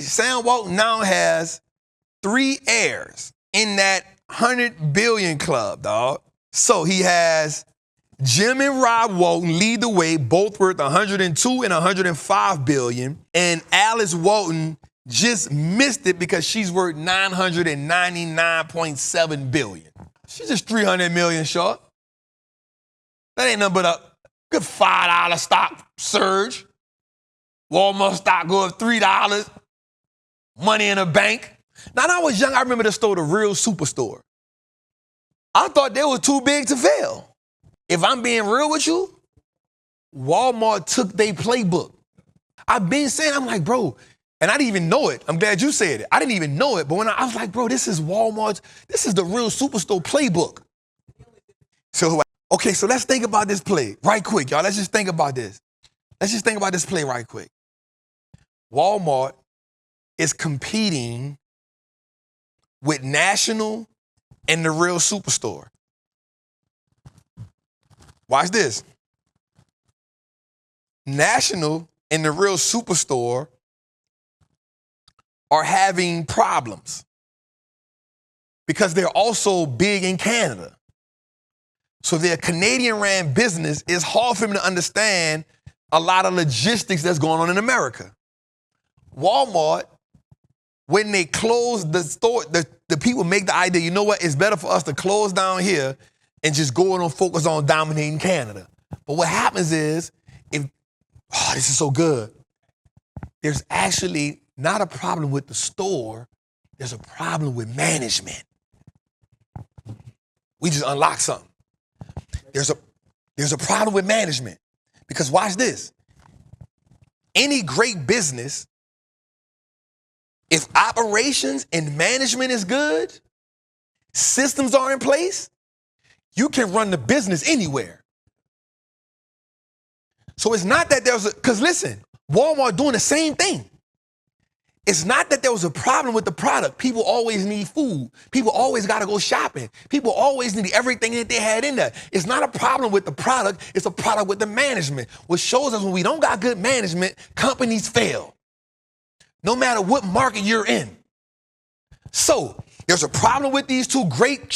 Sam Walton now has 3 heirs in that 100 billion club, dog. So he has Jim and Rob Walton lead the way, both worth 102 and 105 billion. And Alice Walton just missed it because she's worth 999.7 billion. She's just 300 million short. That ain't nothing but a good $5 stock surge. Walmart stock go up $3. Money in a bank. Now, when I was young, I remember the store, the Real Superstore. I thought they were too big to fail. If I'm being real with you, Walmart took their playbook. I've been saying, I'm like, bro, and I didn't even know it. I'm glad you said it. I didn't even know it, but when I was like, bro, this is Walmart's, this is the Real Superstore playbook. So, okay, so let's think about this play right quick, y'all. Let's just think about this. Let's just think about this play right quick. Walmart is competing with National and the Real Superstore. Watch this. National and the Real Superstore are having problems because they're also big in Canada. So their Canadian-ran business is hard for them to understand a lot of logistics that's going on in America. Walmart, when they close the store, the people make the idea, you know what, it's better for us to close down here and just go on and focus on dominating Canada. But what happens is, this is so good, there's actually not a problem with the store, there's a problem with management. We just unlocked something. There's a problem with management. Because watch this. Any great business, if operations and management is good, systems are in place, you can run the business anywhere. So it's not that because listen, Walmart doing the same thing. It's not that there was a problem with the product. People always need food. People always got to go shopping. People always need everything that they had in there. It's not a problem with the product. It's a product with the management, which shows us when we don't got good management, companies fail. No matter what market you're in. So there's a problem with these two great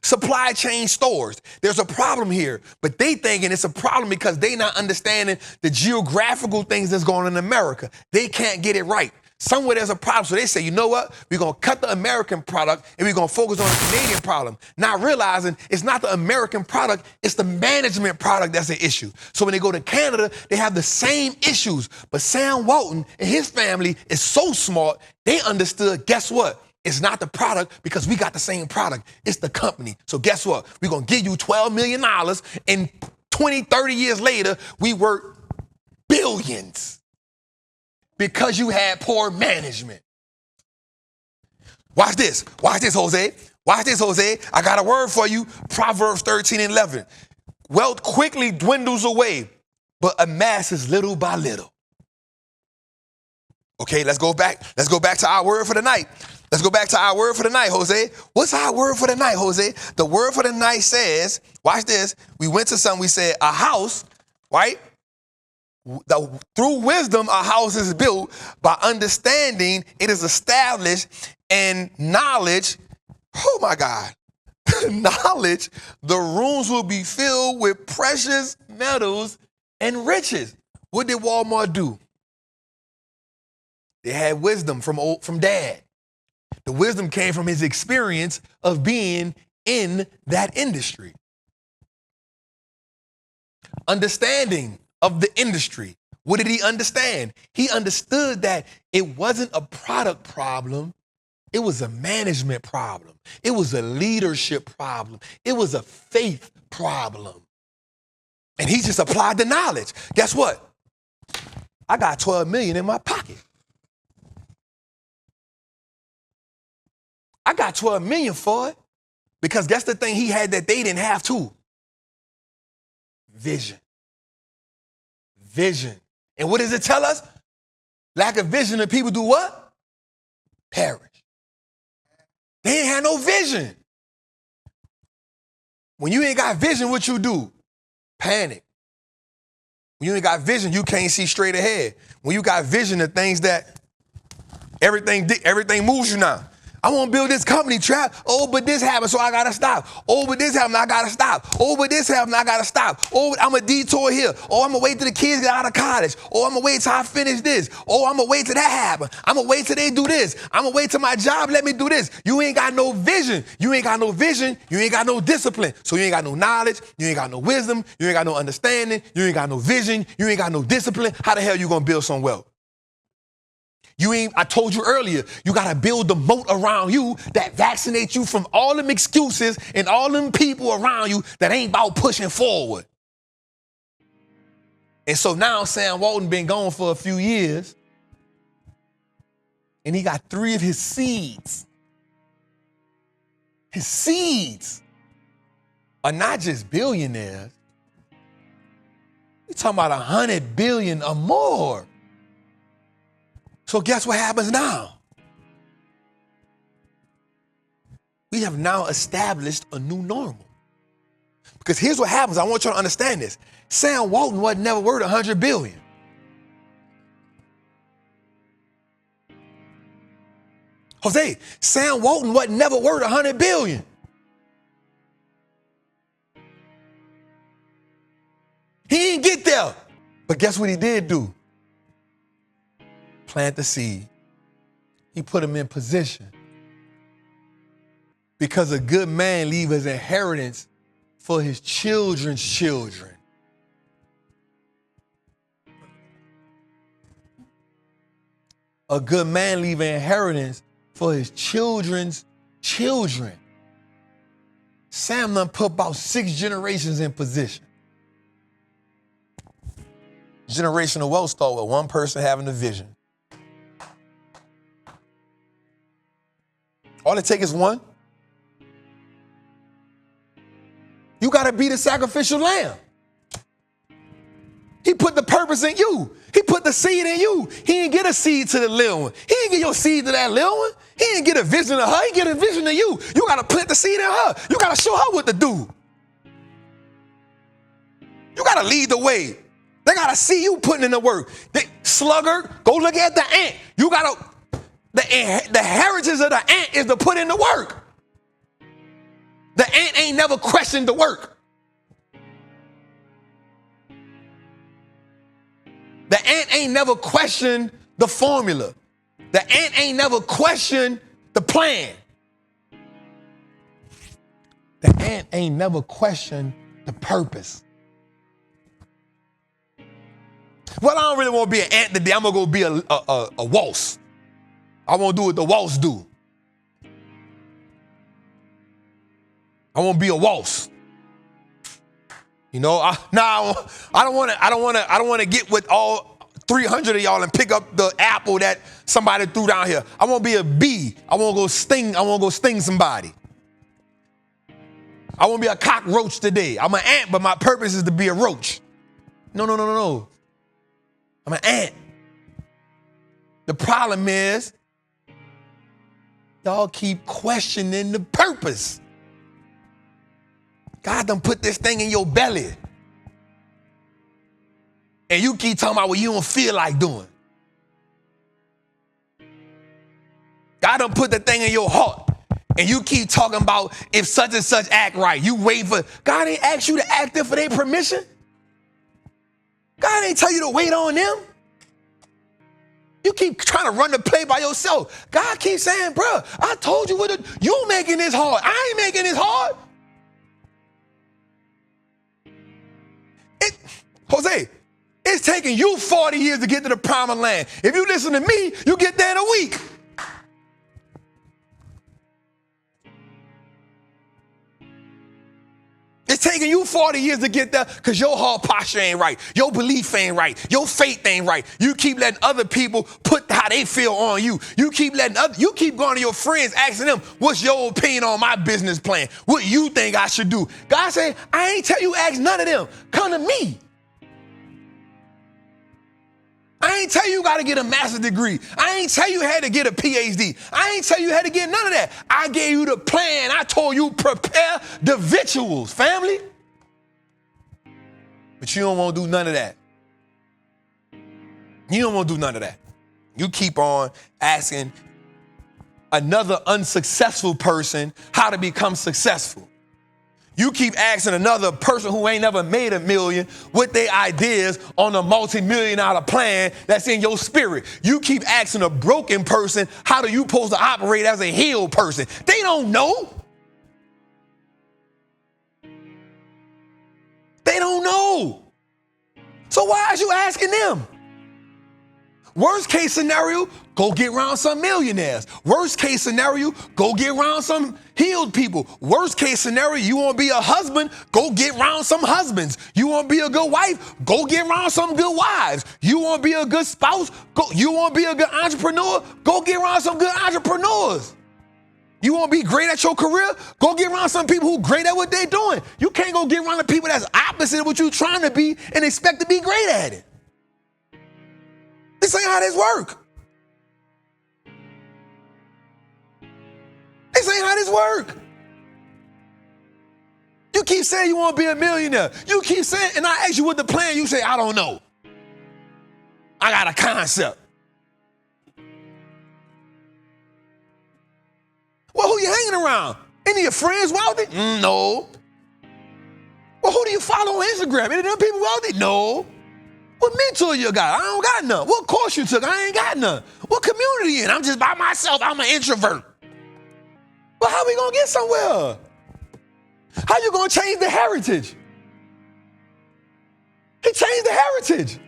supply chain stores. There's a problem here, but they thinking it's a problem because they not understanding the geographical things that's going on in America. They can't get it right. Somewhere there's a problem. So they say, you know what? We're going to cut the American product and we're going to focus on the Canadian problem. Not realizing it's not the American product, it's the management product that's an issue. So when they go to Canada, they have the same issues. But Sam Walton and his family is so smart, they understood, guess what? It's not the product because we got the same product. It's the company. So guess what? We're going to give you $12 million and 20, 30 years later, we worth billions. Because you had poor management. Watch this. Watch this, Jose. Watch this, Jose. I got a word for you. Proverbs 13:11. Wealth quickly dwindles away, but amasses little by little. Okay, let's go back. Let's go back to our word for the night. Let's go back to our word for the night, Jose. What's our word for the night, Jose? The word for the night says, watch this. We went to something, we said a house, right? Through wisdom, a house is built. By understanding, it is established. And knowledge, oh my God, knowledge, the rooms will be filled with precious metals and riches. What did Walmart do? They had wisdom from Dad. The wisdom came from his experience of being in that industry. Understanding of the industry. What did he understand? He understood that it wasn't a product problem. It was a management problem. It was a leadership problem. It was a faith problem. And he just applied the knowledge. Guess what? I got 12 million in my pocket. I got 12 million for it because guess the thing he had that they didn't have too? Vision. Vision. And what does it tell us? Lack of vision and people do what? Perish. They ain't had no vision. When you ain't got vision, what you do? Panic. When you ain't got vision, you can't see straight ahead. When you got vision, the things that Everything moves you now. I want to build this company, Trap. Oh, but this happened, so I got to stop. Oh, but this happened, I got to stop. Oh, but this happened, I got to stop. Oh, I'm a detour here. Oh, I'm going to wait till the kids get out of college. Oh, I'm going to wait till I finish this. Oh, I'm going to wait till that happen. I'm going to wait till they do this. I'm going to wait till my job let me do this. You ain't got no vision. You ain't got no vision. You ain't got no discipline. So you ain't got no knowledge. You ain't got no wisdom. You ain't got no understanding. You ain't got no vision. You ain't got no discipline. How the hell you going to build some wealth? I told you earlier, you got to build the moat around you that vaccinates you from all them excuses and all them people around you that ain't about pushing forward. And so now Sam Walton been gone for a few years, and he got 3 of his seeds. His seeds are not just billionaires. You're talking about 100 billion or more. So guess what happens now? We have now established a new normal. Because here's what happens. I want you to understand this. Sam Walton was never worth 100 billion. Jose, Sam Walton was never worth 100 billion. He didn't get there. But guess what he did do? Plant the seed. He put him in position. Because a good man leaves his inheritance for his children's children. A good man leaves an inheritance for his children's children. Sam done put about 6 generations in position. Generational wealth start with one person having a vision. All it takes is one. You got to be the sacrificial lamb. He put the purpose in you. He put the seed in you. He didn't get a seed to the little one. He didn't get your seed to that little one. He didn't get a vision of her. He get a vision of you. You got to plant the seed in her. You got to show her what to do. You got to lead the way. They got to see you putting in the work. Sluggard, go look at the ant. You got to... The heritage of the ant is to put in the work. The ant ain't never questioned the work. The ant ain't never questioned the formula. The ant ain't never questioned the plan. The ant ain't never questioned the purpose. Well, I don't really want to be an ant today. I'm going to go be a waltz. I won't do what the waltz do. I won't be a waltz. You know, I don't want to get with all 300 of y'all and pick up the apple that somebody threw down here. I won't be a bee. I won't go sting somebody. I won't be a cockroach today. I'm an ant, but my purpose is to be a roach. No. I'm an ant. The problem is, y'all keep questioning the purpose. God done put this thing in your belly. And you keep talking about what you don't feel like doing. God done put the thing in your heart. And you keep talking about if such and such act right. You wait for, God ain't asked you to act there for their permission. God ain't tell you to wait on them. You keep trying to run the play by yourself. God keeps saying, bro, I told you you making this hard. I ain't making this hard. Jose, it's taking you 40 years to get to the promised land. If you listen to me, you get there in a week. It's taking you 40 years to get there because your heart posture ain't right. Your belief ain't right. Your faith ain't right. You keep letting other people put how they feel on you. You keep going to your friends asking them, what's your opinion on my business plan? What you think I should do? God said, I ain't tell you ask none of them. Come to me. I ain't tell you got to get a master's degree. I ain't tell you had to get a PhD. I ain't tell you had to get none of that. I gave you the plan. I told you prepare the victuals, family. But you don't want to do none of that. You don't want to do none of that. You keep on asking another unsuccessful person how to become successful. You keep asking another person who ain't never made $1 million what their ideas on a multi-million-dollar plan that's in your spirit. You keep asking a broken person how do you supposed to operate as a healed person. They don't know. They don't know. So why are you asking them? Worst case scenario, go get around some millionaires. Worst case scenario, go get around some healed people. Worst case scenario, you want to be a husband, go get around some husbands. You want to be a good wife, go get around some good wives. You want to be a good spouse, you want to be a good entrepreneur, go get around some good entrepreneurs. You want to be great at your career, go get around some people who great at what they're doing. You can't go get around the people that's opposite of what you're trying to be and expect to be great at it. This ain't how this work. This ain't how this work. You keep saying you want to be a millionaire. You keep saying, and I ask you what the plan, you say, I don't know. I got a concept. Well, who you hanging around? Any of your friends wealthy? No. Well, who do you follow on Instagram? Any of them people wealthy? No. What mentor you got? I don't got none. What course you took? I ain't got none. What community you in? I'm just by myself. I'm an introvert. Well, how we gonna get somewhere? How you gonna change the heritage? He changed the heritage.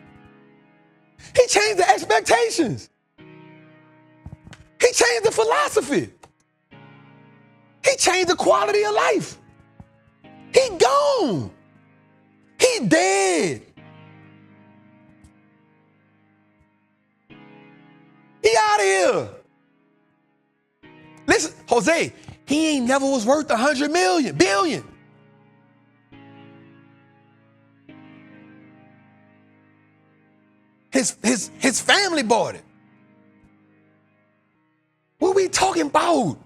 He changed the expectations. He changed the philosophy. He changed the quality of life. He gone. He dead. He out of here. Listen, Jose, he ain't never was worth 100 billion. His family bought it. What we talking about?